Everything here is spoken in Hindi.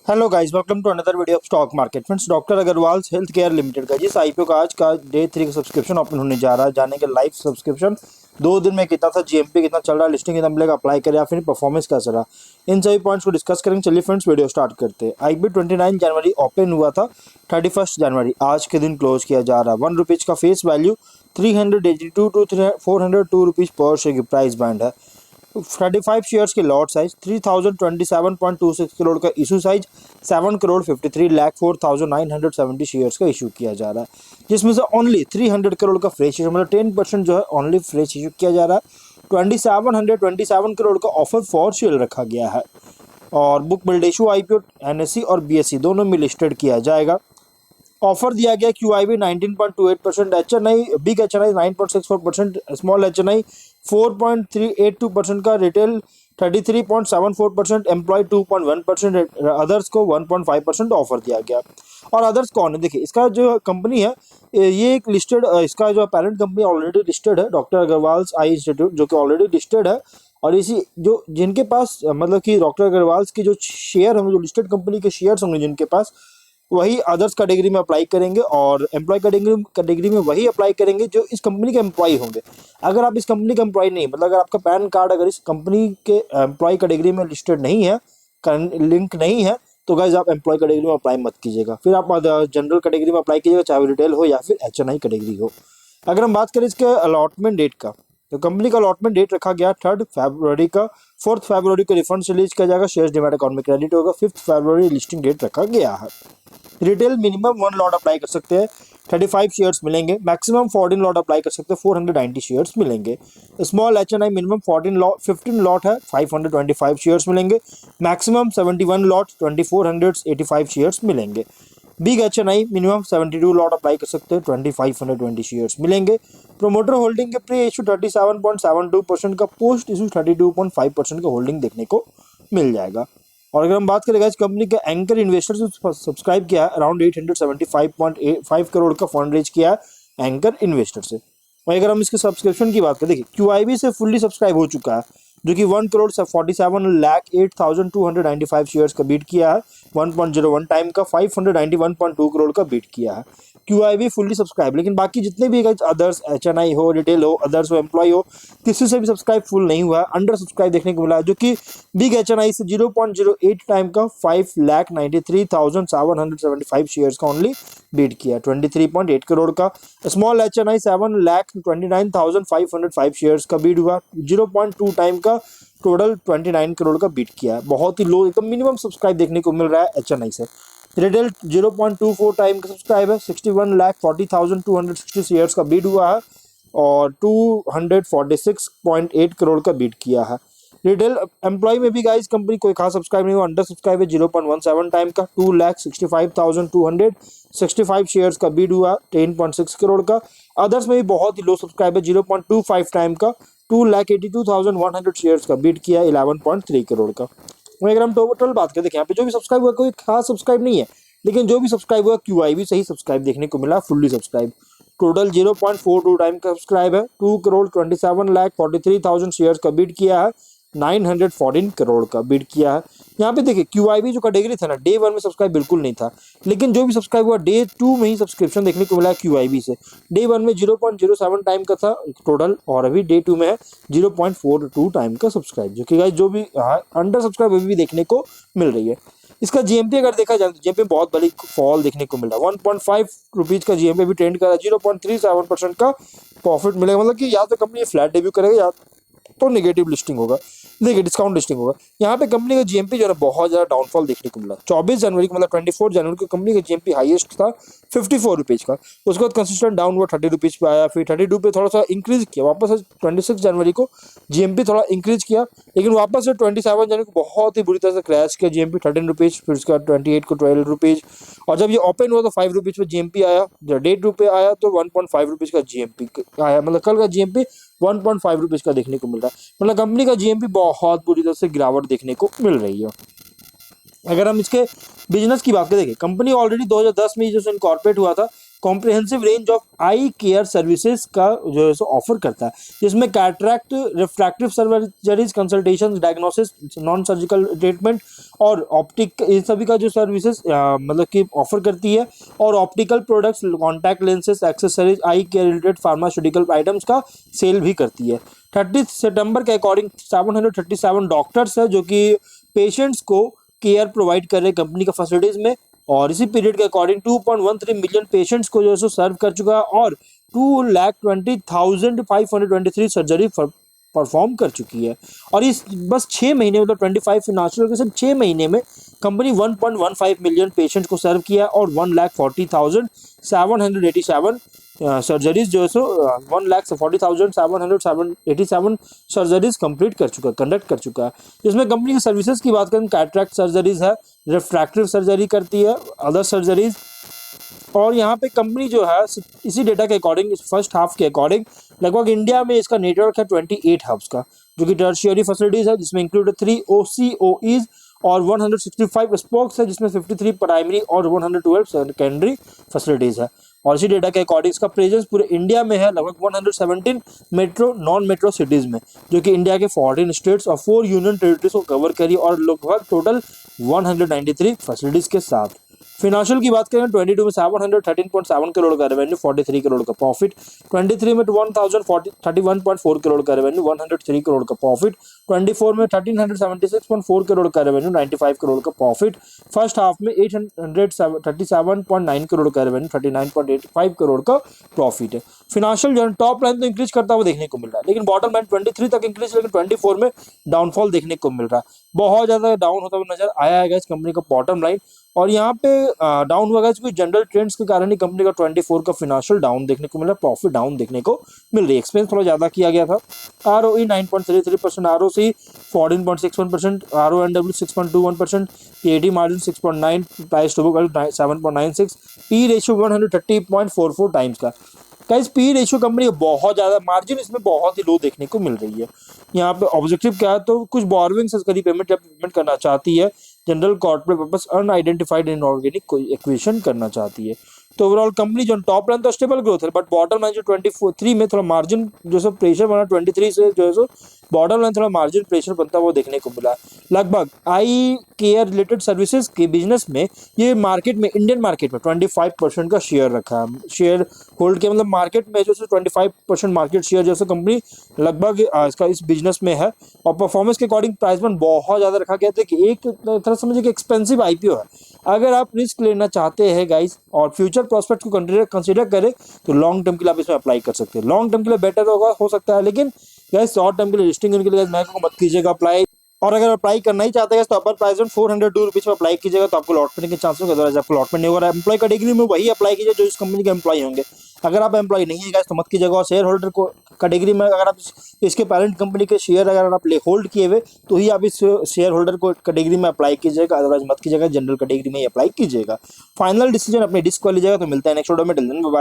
Hello guys, welcome to another video of stock market. Friends, doctor Agarwal's health care limited का जिस आईपीओ का आज का डे 3 का सब्सक्रिप्शन ओपन होने जा रहा है, जानेंगे लाइव सब्सक्रिप्शन 2 दिन में कितना था, जीएमपी कितना चल रहा है, लिस्टिंग कितना मिलेगा, अप्लाई करें या फिर परफॉर्मेंस कैसा रहा, इन सभी पॉइंट्स को डिस्कस करेंगे। चलिए फ्रेंड्स, वीडियो स्टार्ट करते हैं। आईपीओ 29 जनवरी ओपन हुआ था, 31 जनवरी आज के दिन क्लोज किया जा रहा है। ₹1 का फेस वैल्यू 382 टू 402 रुपीज़ पर शेयर की प्राइस बैंड है। 35 शेयर्स के लॉट साइज 3027.26 करोड़ का इशू साइज 7,53,04,970 शेयर्स का इशू किया जा रहा है, जिसमें से ओनली 300 करोड़ का फ्रेश इशू, मतलब 10% जो है ओनली फ्रेश इशू किया जा रहा है। 2727 करोड़ का ऑफर फॉर सेल रखा गया है और book build issue IPO NSC और बीएससी दोनों में लिस्टेड किया जाएगा। ऑफर दिया गया QIB 19.28%, HNI big HNI 9.64%, small HNI 4.382% का, रिटेल 33.74%, एम्प्लॉय 2.1%, अदर्स को 1.5% ऑफर दिया गया। और अदर्स कौन है? देखिए, इसका जो कंपनी है ये एक लिस्टेड, इसका जो पेरेंट कंपनी ऑलरेडी लिस्टेड है, डॉक्टर अग्रवाल्स आई इंस्टीट्यूट, जो कि ऑलरेडी लिस्टेड है। और इसी जो जिनके पास मतलब कि डॉक्टर अग्रवाल्स की जो शेयर होंगे, जो लिस्टेड कंपनी के शेयर्स होंगे जिनके पास, वही अदर्स कैटेगरी में अप्लाई करेंगे और एम्प्लॉय कैटेगरी में वही अप्लाई करेंगे जो इस कंपनी के एम्प्लॉय होंगे। अगर आप इस कंपनी का एम्प्लॉय नहीं, मतलब अगर आपका पैन कार्ड अगर इस कंपनी के एम्प्लॉय कैटेगरी में लिस्टेड नहीं है, लिंक नहीं है, तो गाइज आप एम्प्लॉय कैटेगरी में अप्लाई मत कीजिएगा। फिर आप जनरल कैटेगरी में अप्लाई कीजिएगा, चाहे रिटेल हो या फिर HNI कैटेगरी हो। अगर हम बात करें इसके अलॉटमेंट डेट का, तो कंपनी का अलॉटमेंट डेट रखा गया 3 फरवरी का। 4 फरवरी को रिफंड रिलीज किया जाएगा, शेयर्स डीमैट अकाउंट में क्रेडिट होगा। 5 फरवरी लिस्टिंग डेट रखा गया है। रिटेल मिनिमम 1 लॉट अप्लाई कर सकते हैं, 35 शेयर्स मिलेंगे। मैक्सिमम 14 लॉट अप्लाई कर सकते हैं, 490 शेयर्स मिलेंगे। स्मॉल HNI मिनिमम 15 लॉट है, 525 शेयर्स मिलेंगे। मैक्सिमम 71 लॉट, 2485 शेयर्स मिलेंगे। Big HNI minimum 72 lot apply कर सकते हैं, 2520 शेयर्स मिलेंगे। प्रोमोटर होल्डिंग के प्री इशू 37.72% का, पोस्ट इशू 32.5% का होल्डिंग देखने को मिल जाएगा। और अगर हम बात करें इस कंपनी के एंकर इन्वेस्टर्स सब्सक्राइब किया है, अराउंड 875.85 करोड़ का फंड रेज किया है एंकर इन्वेस्टर से। और अगर हम इसके सब्सक्रिप्शन की बात करें, देखिए QIB से फुल्ली सब्सक्राइब हो चुका है, जो कि 1,47,08,295 शेयर्स का बीट किया है। 1.01 टाइम का 591.2 करोड़ का बीट किया है। QIB फुल्ली सब्सक्राइब, लेकिन बाकी जितने भी अदर्स HNI हो, रिटेल हो, अदर्स हो, एम्प्लॉय हो, किसी से भी सब्सक्राइब फुल नहीं हुआ है, अंडर सब्सक्राइब देखने को मिला है, जो कि बिग HNI से 0.08 टाइम का 5,93,775 शेयर्स का ओनली बीट किया, 23.8 करोड़ का। स्मॉल HNI 7,29,505 शेयर्स का बीट हुआ, 0.2 टाइम का, टोटल 29 करोड़ का बीट किया है। बहुत ही लो, एकदम मिनिमम सब्सक्राइब देखने को मिल रहा है HNI से। रिटेल 0.24 टाइम का सब्सक्राइब है, 61,40,260 शेयर्स का बीट हुआ है और 246.8 करोड़ का बीट किया है। रिटेल एम्प्लॉय में भी गाइस कंपनी कोई खास सब्सक्राइब नहीं हुआ, अंडर सब्सक्राइब है, 0.17 टाइम का, 2,65,265 शेयर्स का बीट हुआ, 10.6 करोड़ का। अदर्स में भी बहुत ही लो सब्सक्राइब है, 0.25 टाइम का, 2,82,100 शेयर्स का बीट किया, 11.3 करोड़ का। अगर हम टोटल बात करें, देखिए यहाँ पे जो भी सब्सक्राइब हुआ कोई खास सब्सक्राइब नहीं है, लेकिन जो भी सब्सक्राइब हुआ QIB से ही सब्सक्राइब देखने को मिला, फुल्ली सब्सक्राइब। टोटल 0.42 टाइम का सब्सक्राइब है, 2,27,43,000 शेयर्स का बीट किया है, 914 करोड़ का बीट किया है। यहाँ पे देखिए QIB जो कैटेगरी था ना, डे 1 में सब्सक्राइब बिल्कुल नहीं था, लेकिन जो भी सब्सक्राइब हुआ डे 2 में ही सब्सक्रिप्शन देखने को मिला QIB से। डे 1 में 0.07 टाइम का था टोटल, और अभी डे 2 में है 0.42 टाइम का सब्सक्राइब, जो कि गाइस जो भी अंडर सब्सक्राइब अभी भी देखने को मिल रही है। इसका GMP अगर देखा जाए तो GMP बहुत बड़ी फॉल देखने को मिल रहा है, 1.5 रुपीज का GMP भी ट्रेंड कर रहा है, 0.37% का प्रॉफिट मिलेगा, मतलब कि या तो कंपनी फ्लैट डेब्यू करेगा या तो नेगेटिव लिस्टिंग होगा, देखिए डिस्काउंट लिस्टिंग होगा। यहाँ पे कंपनी का GMP जो है बहुत ज्यादा डाउनफॉल देखने को मिला। 24 जनवरी को, मतलब 24 जनवरी को कंपनी का GMP हाईएस्ट था 54 रुपीज का, उसके बाद कंसिस्टेंट डाउन हुआ, 30 रुपीज पे आया, फिर 32 पे थोड़ा सा इंक्रीज किया, वापस 26 जनवरी को GMP थोड़ा इंक्रीज किया, लेकिन वापस से 27 जनवरी को बहुत ही बुरी तरह से क्रैश किया GMP, 13 रुपीज, फिर उसके बाद 28 को 12 रुपीज, और जब ये ओपन हुआ तो 5 रुपीज पे GMP आया, जब डे 2 पे आया तो 1.5 रुपीज का GMP आया, मतलब कल का GMP 1.5 रुपीज का देखने को मिल रहा है। मतलब कंपनी का GMP बहुत बुरी तरह से गिरावट देखने को मिल रही है। अगर हम इसके बिजनेस की बात करें, देखिए कंपनी ऑलरेडी 2010 में जैसे इनकॉर्पोरेट हुआ था, comprehensive range of I care services का जो है सो ऑफर करता है, जिसमें cataract, refractive surgeries, consultation, diagnosis, non surgical treatment और ऑप्टिक, इन सभी का जो सर्विसेज मतलब कि ऑफर करती है। और optical products, contact lenses, accessories, eye care related pharmaceutical items का सेल भी करती है। 30 सितंबर के अकॉर्डिंग 737 डॉक्टर्स है जो कि पेशेंट्स को केयर प्रोवाइड कर रहे कंपनी का फैसिलिटीज में, और इसी पीरियड के अकॉर्डिंग 2.13 मिलियन पेशेंट्स को जो है सो सर्व कर चुका है और 2,20,523 सर्जरी परफॉर्म कर चुकी है। और इस बस 6 महीने मतलब 25 फाइनेंशियल के सिर्फ 6 महीने में कंपनी 1.15 मिलियन पेशेंट्स को सर्व किया और 1,40,787 सर्जरीज जो है सो 1,40,787 सर्जरीज कंप्लीट कर चुका, कंडक्ट कर चुका है। इसमें कंपनी की सर्विसेज की बात करें, कैटरैक्ट सर्जरीज है, रिफ्रैक्टिव सर्जरी करती है, अदर सर्जरीज। और यहाँ पे कंपनी जो है इसी डेटा के अकॉर्डिंग, फर्स्ट हाफ के अकॉर्डिंग लगभग इंडिया में इसका नेटवर्क है 28 हब्स का, जो कि टर्शियरी फैसिलिटीज है, जिसमें इंक्लूडेड 3 OCOEs और 165 स्पोक्स है, जिसमें 53 प्राइमरी और 112 सेकेंडरी फैसिलिटीज है। और इसी डेटा के अकॉर्डिंग इसका प्रेजेंस पूरे इंडिया में है लगभग 117 मेट्रो नॉन मेट्रो सिटीज में, जो कि इंडिया के 14 स्टेट्स और 4 यूनियन टेरिटरीज को कवर करी और लगभग टोटल 193 फैसिलिटीज के साथ। फिनेंशियल की बात करें 22 में 713.7 करोड़ का रेवेन्यू, 43 करोड़ का प्रॉफिट। 23 में 1031.4 करोड़ का रेवेन्यू, 103 करोड़ का प्रॉफिट। 24 में 1376.4 करोड़ का रेवेन्यू, 95 करोड़ का प्रॉफिट। फर्स्ट हाफ में 837.9 करोड़ का रेवेन्यू, 39.85 करोड़ का प्रॉफिट है। फिनेंशियल जो टॉप लाइन तो इंक्रीज करता हुआ देखने को मिल रहा है, लेकिन बॉटम लाइन 23 तक इंक्रीज, लेकिन 24 में डाउनफॉल देखने को मिल रहा है। बहुत ज्यादा डाउन होता हुआ नजर आया है इस कंपनी का बॉटम लाइन। और यहाँ पे डाउन हुआ क्योंकि जनरल ट्रेंड्स के कारण ही कंपनी का 24 का फिनेंशियल डाउन देखने को मिल रहा है, प्रॉफिट डाउन देखने को मिल रही है। एक्सपेंस थोड़ा ज्यादा किया गया था। ROE 9.33%, ROC 14.61%, RONW 6.21%, PAT margin 6.9, price to book 7.96, P ratio 130.44 times का। गाइस पी रेशियो कंपनी का बहुत ज्यादा, मार्जिन इसमें बहुत ही लो देखने को मिल रही है। यहाँ पे ऑब्जेक्टिव क्या है, तो कुछ बोरोइंग्स करी पेमेंट करना चाहती है, general corporate purpose unidentified inorganic acquisition करना चाहती है। तो ओवरऑल कंपनी जो टॉप लाइन तो स्टेबल ग्रोथ है, बट बॉटम लाइन जो 23 में थोड़ा मार्जिन जो सो प्रेशर बना, 23 से जो है सो बॉटम लाइन थोड़ा मार्जिन प्रेशर बनता हुआ देखने को मिला। लगभग आई केयर रिलेटेड सर्विसेज के बिजनेस में ये मार्केट में, इंडियन मार्केट में 25% का शेयर रखा है, शेयर होल्ड के मतलब मार्केट में जो 25% मार्केट शेयर जैसे कंपनी लगभग इसका इस बिजनेस में है। और परफॉर्मेंस के अकॉर्डिंग प्राइस पॉइंट बहुत ज्यादा रखा गया था कि एक तरह समझिए कि एक्सपेंसिव IPO है। अगर आप रिस्क लेना चाहते हैं गाइस और फ्यूचर प्रोस्पेक्ट को कंसीडर करें तो लॉन्ग टर्म के लिए आप इसमें अप्लाई कर सकते हैं। लॉन्ग टर्म के लिए बेटर होगा, हो सकता है, लेकिन गाइस शॉर्ट टर्म के लिए लिस्टिंग के लिए मैं मत कीजिएगा अप्लाई। और अगर अप्लाई करना ही चाहते हैं तो अपर प्राइस 402 रुपीज में अप्लाई कीजिएगा, तो आपको लॉटमेंट के चांसेस होगा, अदरवाइज आपको लॉटमेंट नहीं होगा। एम्प्लॉय कैटेगरी में वही अप्लाई कीजिए जो इस कंपनी के एम्प्लॉय होंगे। अगर आप एम्प्लॉय नहीं है तो मत कीजिएगा। और शेयर होल्डर को कैटेगरी में अगर आप इसके पेरेंट कंपनी के शेयर अगर आप होल्ड किए हुए तो ही आप इस शेयर होल्डर को कैटेगरी में अप्लाई कीजिएगा, अदरवाइज मत कीजिएगा, जनरल कैटेगरी में ही अप्लाई कीजिएगा। फाइनल डिसीजन अपने डिस्क कर लीजिएगा। तो मिलता है नेक्स्ट वीडियो में, टिल देन बाय बाय।